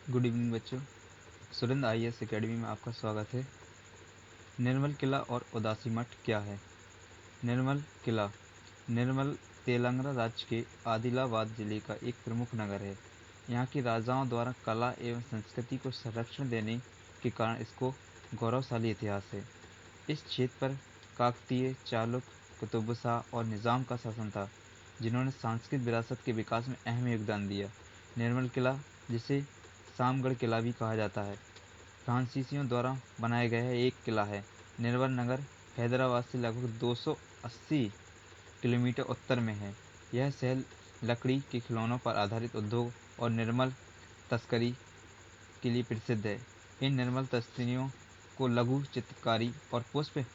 Good evening बच्चों। Surendra IAS academy में आपका स्वागत है। निर्मल किला और उदासी मठ क्या है? निर्मल किला निर्मल तेलंगाना राज्य के आदिलाबाद जिले का एक प्रमुख नगर है। यहाँ के राजाओं द्वारा कला एवं संस्कृति को संरक्षण देने के कारण इसको गौरवशाली इतिहास है। इस क्षेत्र पर काकतीय, चालुक्य, कुतुब शाह और निज़ाम का शासन था, जिन्होंने सांस्कृतिक विरासत के विकास में अहम योगदान दिया। निर्मल किला, जिसे सामगढ़ किला भी कहा जाता है, फ्रांसीसियों द्वारा बनाया गया एक किला है। निर्मल नगर हैदराबाद से लगभग 280 किलोमीटर उत्तर में है। यह शहर लकड़ी के खिलौनों पर आधारित उद्योग और निर्मल तस्करी के लिए प्रसिद्ध है। इन निर्मल तस्करियों को लघु चित्रकारी और पुष्प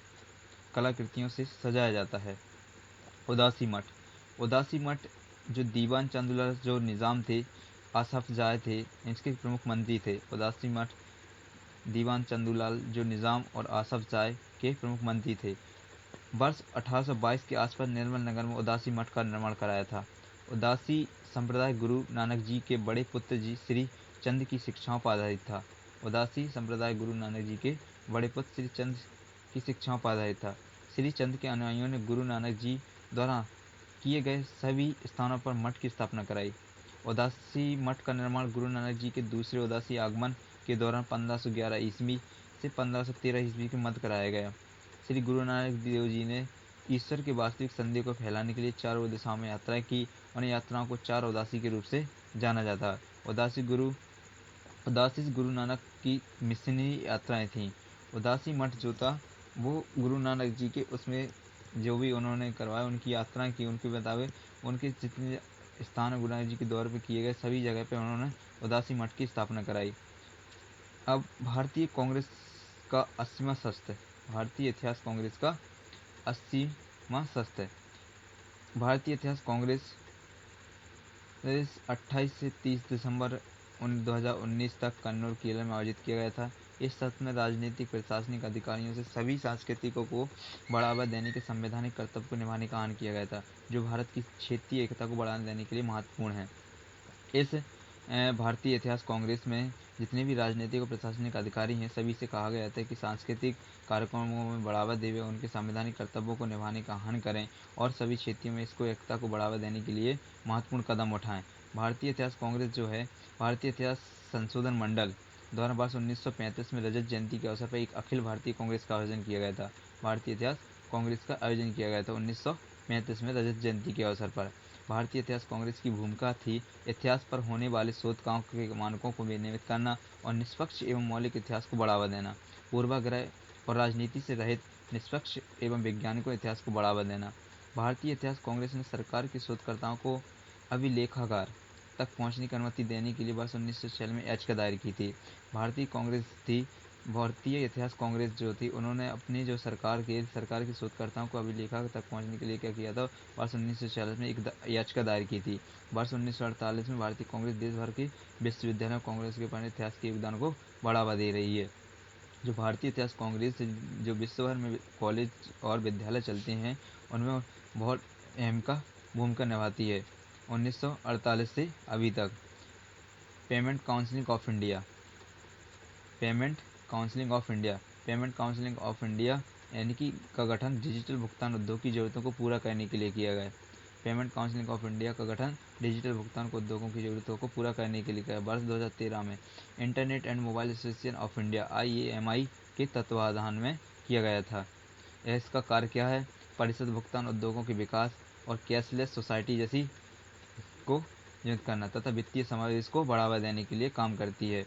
कलाकृतियों से सजाया जाता है। उदासी मठ उदासी मठ जो दीवान चंदुलाल जो निज़ाम थे, आसफ जाह थे, इसके प्रमुख मंत्री थे। उदासी मठ दीवान चंदूलाल जो निज़ाम और आसफ जाह के प्रमुख मंत्री थे। वर्ष 1822 के आसपास निर्मल नगर में उदासी मठ का निर्माण कराया था। उदासी संप्रदाय गुरु नानक जी के बड़े पुत्र जी श्री चंद की शिक्षाओं पर आधारित था। उदासी संप्रदाय गुरु नानक जी के बड़े पुत्र श्री चंद की शिक्षाओं पर आधारित था। श्री चंद के अनुयायियों ने गुरु नानक जी द्वारा किए गए सभी स्थानों पर मठ की स्थापना कराई। उदासी मठ का निर्माण गुरु नानक जी के दूसरे उदासी आगमन के दौरान 1511 ईस्वी से 1513 ईस्वी के मध्य कराया गया। श्री गुरु नानक देव जी ने ईश्वर के वास्तविक संदेह को फैलाने के लिए चारों दिशाओं में यात्राएं की। उन यात्राओं को चार उदासी के रूप से जाना जाता है। उदासी गुरु नानक की मिशनरी यात्राएं थीं। उदासी मठ जो था वो गुरु नानक जी के उसमें जो भी उन्होंने करवाया, उनकी यात्राएं की, उनके मुताबिक उनके जितने स्थान गुरु नानक जी के दौर पे किए गए सभी जगह पे उन्होंने उदासी मठ की स्थापना कराई। अब भारतीय कांग्रेस का 80वां सत्र, भारतीय इतिहास कांग्रेस का 80वां सत्र। भारतीय इतिहास कांग्रेस 28 से 30 दिसंबर 2019 तक कन्नौज, केरल में आयोजित किया गया था। इस सत्र में राजनीतिक प्रशासनिक अधिकारियों से सभी सांस्कृतिकों को बढ़ावा देने के संवैधानिक कर्तव्य को निभाने का आह्वान किया गया था, जो भारत की क्षेत्रीय एकता को बढ़ावा देने के लिए महत्वपूर्ण है। इस भारतीय इतिहास कांग्रेस में जितने भी राजनीतिक और प्रशासनिक अधिकारी हैं, सभी से कहा गया था कि सांस्कृतिक कार्यक्रमों में बढ़ावा देवे उनके संवैधानिक कर्तव्यों को निभाने का आह्वान करें और सभी क्षेत्रों में इसको एकता को बढ़ावा देने के लिए महत्वपूर्ण कदम उठाएं। भारतीय इतिहास कांग्रेस जो है, भारतीय इतिहास संशोधन मंडल द्वारा वर्ष 1935 में रजत जयंती के अवसर पर एक अखिल भारतीय कांग्रेस का आयोजन किया गया था। भारतीय इतिहास कांग्रेस का आयोजन किया गया था 1935 में रजत जयंती के अवसर पर। भारतीय इतिहास कांग्रेस की भूमिका थी इतिहास पर होने वाले शोध कार्यों के मानकों को विनियमित करना और निष्पक्ष एवं मौलिक इतिहास को बढ़ावा देना। पूर्वाग्रह और राजनीति से रहित निष्पक्ष एवं वैज्ञानिक इतिहास को बढ़ावा देना। भारतीय इतिहास कांग्रेस ने सरकार के शोधकर्ताओं को अभिलेखागार तक पहुंचने की अनुमति देने के लिए वर्ष 1906 में याचिका दायर की थी। भारतीय इतिहास कांग्रेस जो थी, उन्होंने अपनी जो सरकार के शोधकर्ताओं को अभिलेखा तक पहुंचने के लिए क्या किया था, वर्ष 1946 में एक याचिका दायर की थी। वर्ष 1948 में भारतीय कांग्रेस देश भर के विश्वविद्यालयों कांग्रेस के पढ़ने इतिहास के योगदान को बढ़ावा दे रही है। जो भारतीय इतिहास कांग्रेस जो विश्व भर में कॉलेज और विद्यालय चलते हैं, उनमें बहुत अहम का भूमिका निभाती है। 1948 से अभी तक payment council of India payment council of India payment council of India यानी कि का गठन डिजिटल भुगतान उद्योग की जरूरतों को पूरा करने के लिए किया गया। पेमेंट काउंसिल ऑफ इंडिया का गठन डिजिटल भुगतान को उद्योगों की जरूरतों को पूरा करने के लिए किया। वर्ष 2013 में internet and mobile association of India IAMI के तत्वाधान में किया गया था। इसका कार्य क्या है? परिषद भुगतान उद्योगों के विकास और कैशलेस सोसाइटी जैसी को नियुक्त करना तथा वित्तीय समावेश को बढ़ावा देने के लिए काम करती है।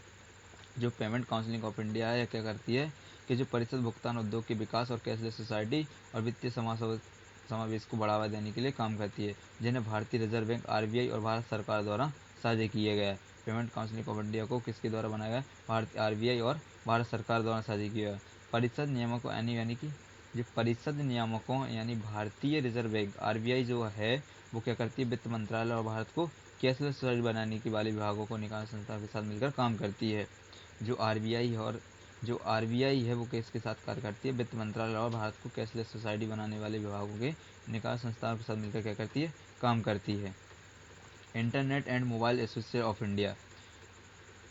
जो पेमेंट काउंसिल ऑफ इंडिया है, क्या करती है कि जो परिषद भुगतान उद्योग के विकास और कैशलेस सोसाइटी और वित्तीय समावेश को बढ़ावा देने के लिए काम करती है, जिन्हें भारतीय रिजर्व बैंक RBI और भारत सरकार द्वारा साझा किया गया है। पेमेंट काउंसिल ऑफ इंडिया को किसके द्वारा बनाया गया? भारत RBI और भारत सरकार द्वारा साझा किया गया। परिषद नियामकों यानी कि जो परिषद नियामकों यानी भारतीय रिजर्व बैंक RBI जो है, वो क्या करती है? वित्त मंत्रालय और भारत को कैशलेस सोसाइटी बनाने के वाले विभागों को निकाय संस्था के साथ मिलकर काम करती है। जो आरबीआई है वो किसके साथ कार्य करती है? वित्त मंत्रालय और भारत को कैशलेस सोसाइटी बनाने वाले विभागों के निकाय संस्थाओं के साथ मिलकर क्या करती है? काम करती है। Internet and mobile association of India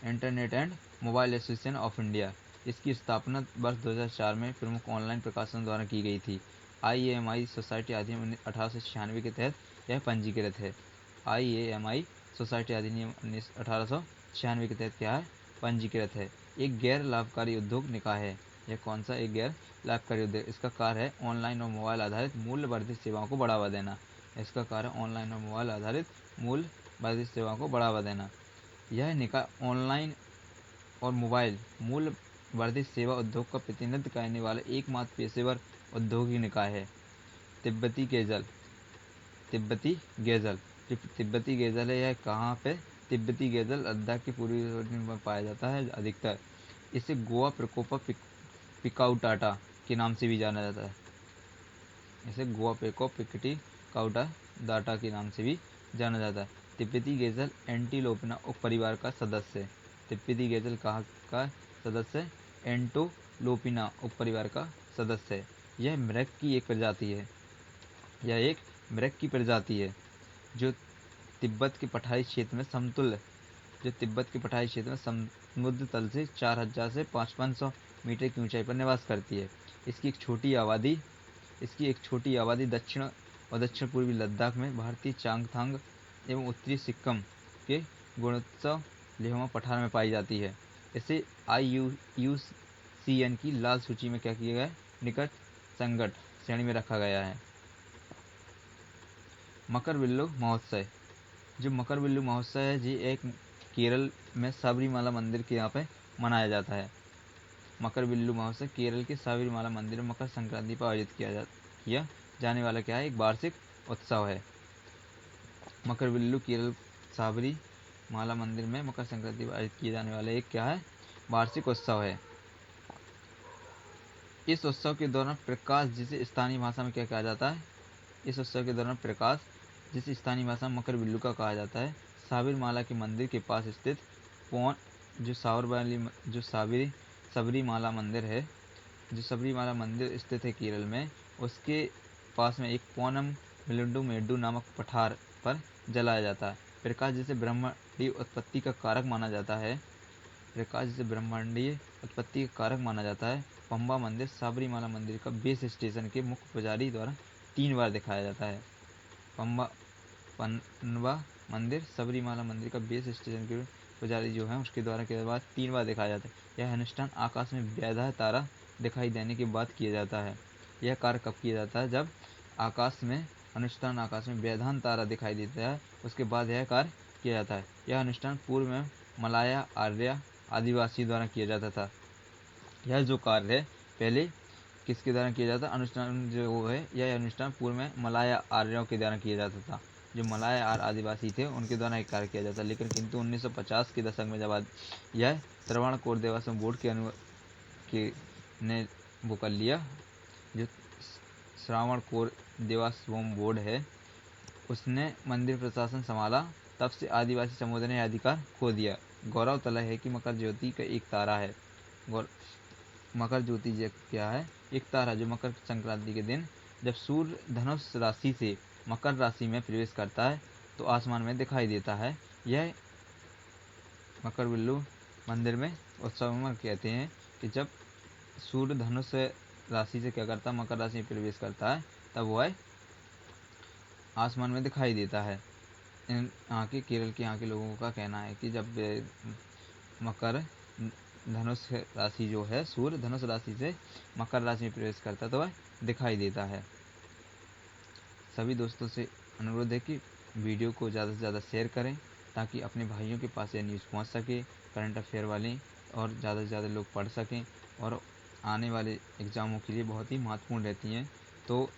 internet and mobile association of India. इसकी स्थापना वर्ष 2004 में प्रमुख ऑनलाइन प्रकाशनों द्वारा की गई थी। IAMI सोसाइटी अधिनियम 1896 के तहत यह पंजीकृत है। IAMI सोसाइटी अधिनियम 1896 के तहत क्या है? पंजीकृत है। एक गैर लाभकारी उद्योग निकाय है। यह कौन सा एक गैर लाभकारी उद्योग? इसका कार्य है ऑनलाइन और मोबाइल आधारित मूल्य वर्धित सेवाओं को बढ़ावा देना। इसका कार्य ऑनलाइन और मोबाइल आधारित मूल्य वर्धित सेवाओं को बढ़ावा देना। यह निकाय ऑनलाइन और मोबाइल मूल्य वर्धित सेवा उद्योग का प्रतिनिधित्व करने वाला एकमात्र पेशेवर औद्योगिक निकाय है। तिब्बती गेजल। तिब्बती गेजल जो तिब्बती गेजल है, यह कहाँ पे? तिब्बती गेजल लद्दाख के पूर्वी में पाया जाता है अधिकतर। इसे गोवा प्रकोपा पिकाउटाटा के नाम से भी जाना जाता है। इसे गोवा पेको पिकटी काउटा डाटा के नाम से भी जाना जाता है। तिब्बती गेजल एंटीलोपिना उपपरिवार का सदस्य है। तिब्बती गेजल कहाँ का सदस्य है? एंटीलोपिना उपपरिवार का सदस्य है। यह मृग की एक प्रजाति है। यह एक मृग की प्रजाति है जो तिब्बत के पठारी क्षेत्र में समतुल्य जो तिब्बत के पठारी क्षेत्र में समुद्र तल से 4000 से 5500 मीटर की ऊंचाई पर निवास करती है। इसकी एक छोटी आबादी दक्षिण और दक्षिण पूर्वी लद्दाख में भारतीय चांगथांग एवं उत्तरी सिक्किम के गुणोत्सव लेहमा पठार में पाई जाती है। इसे IUCN की लाल सूची में क्या किया गया है? निकट संकट श्रेणी में रखा गया है। मकरविल्लु महोत्सव। जो मकरविल्लु महोत्सव है, ये एक केरल में सबरीमाला मंदिर के यहाँ पे मनाया जाता है। मकरविल्लु महोत्सव केरल के सबरीमाला मंदिर में मकर संक्रांति पर आयोजित किया जाने वाला क्या है? एक वार्षिक उत्सव है। मकरविल्लु केरल सबरीमाला मंदिर में मकर संक्रांति पर आयोजित किए जाने वाला एक क्या है? वार्षिक उत्सव है। इस उत्सव के दौरान प्रकाश, जिसे स्थानीय भाषा में क्या कहा जाता है? इस उत्सव के दौरान प्रकाश, जिसे स्थानीय भाषा में मकरविल्लु का कहा जाता है, सबरीमाला के मंदिर के पास स्थित सबरीमाला मंदिर है, जो सबरीमाला मंदिर स्थित है केरल में, उसके पास में एक पौनम मिलिंडू मेड्डू नामक पठार पर जलाया जाता है। प्रकाश, जिसे ब्रह्मांडीय उत्पत्ति का कारक माना जाता है, पंबा मंदिर सबरीमाला मंदिर का बेस स्टेशन के मुख्य पुजारी द्वारा 3 बार दिखाया जाता है। पनबा मंदिर सबरीमाला मंदिर का बेस स्टेशन के पुजारी जो है उसके द्वारा के बाद 3 बार दिखाया जाता है। यह अनुष्ठान आकाश में व्याधा तारा दिखाई देने के बाद किया जाता है। यह कार्य कब किया जाता है? जब आकाश में व्याधान तारा दिखाई देता है, उसके बाद यह कार्य किया जाता है। यह अनुष्ठान पूर्व में मलाया आर्य आदिवासी द्वारा किया जाता था। यह जो कार्य है पहले किसके द्वारा किया जाता? अनुष्ठान जो है, यह अनुष्ठान पूर्व में मलाया आर्यों के द्वारा किया जाता था। जो मलाया आदिवासी थे उनके द्वारा एक कार्य किया जाता, लेकिन किंतु 1950 के दशक में जब यह श्रवणकोर देवास्वम बोर्ड ने वो कर लिया, जो श्रावणकोर देवास्वम बोर्ड है उसने मंदिर प्रशासन संभाला, तब से आदिवासी समुदाय ने अधिकार खो दिया। गौरव तलय है कि मकर ज्योति का एक तारा है। मकर ज्योति क्या है? एक तारा जो मकर संक्रांति के दिन जब सूर्य धनुष राशि से मकर राशि में प्रवेश करता है तो आसमान में दिखाई देता है। यह मकरविल्लु मंदिर में उत्सव में कहते हैं कि जब सूर्य धनुष राशि से क्या करता है? मकर राशि में प्रवेश करता है, तब वह आसमान में दिखाई देता है। यहाँ के केरल के यहाँ के लोगों का कहना है कि जब मकर धनुष राशि जो है, सूर्य धनुष राशि से मकर राशि में प्रवेश करता है तो वह दिखाई देता है। सभी दोस्तों से अनुरोध है कि वीडियो को ज़्यादा से ज़्यादा शेयर करें ताकि अपने भाइयों के पास यह न्यूज़ पहुंच सके, करंट अफेयर वाली, और ज़्यादा से ज़्यादा लोग पढ़ सकें और आने वाले एग्ज़ामों के लिए बहुत ही महत्वपूर्ण रहती हैं। तो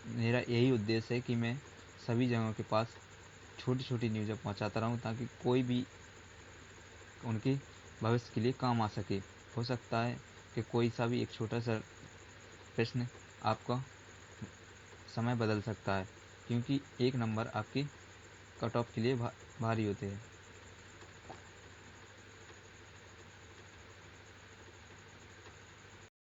मेरा यही उद्देश्य है कि मैं सभी जगहों के पास छोटी छोटी न्यूज़ें पहुंचाता रहूं ताकि कोई भी उनके भविष्य के लिए काम आ सके। हो सकता है कि कोई सा भी एक छोटा सा प्रश्न आपका समय बदल सकता है, क्योंकि एक नंबर आपकी कट ऑफ के लिए भारी होते हैं।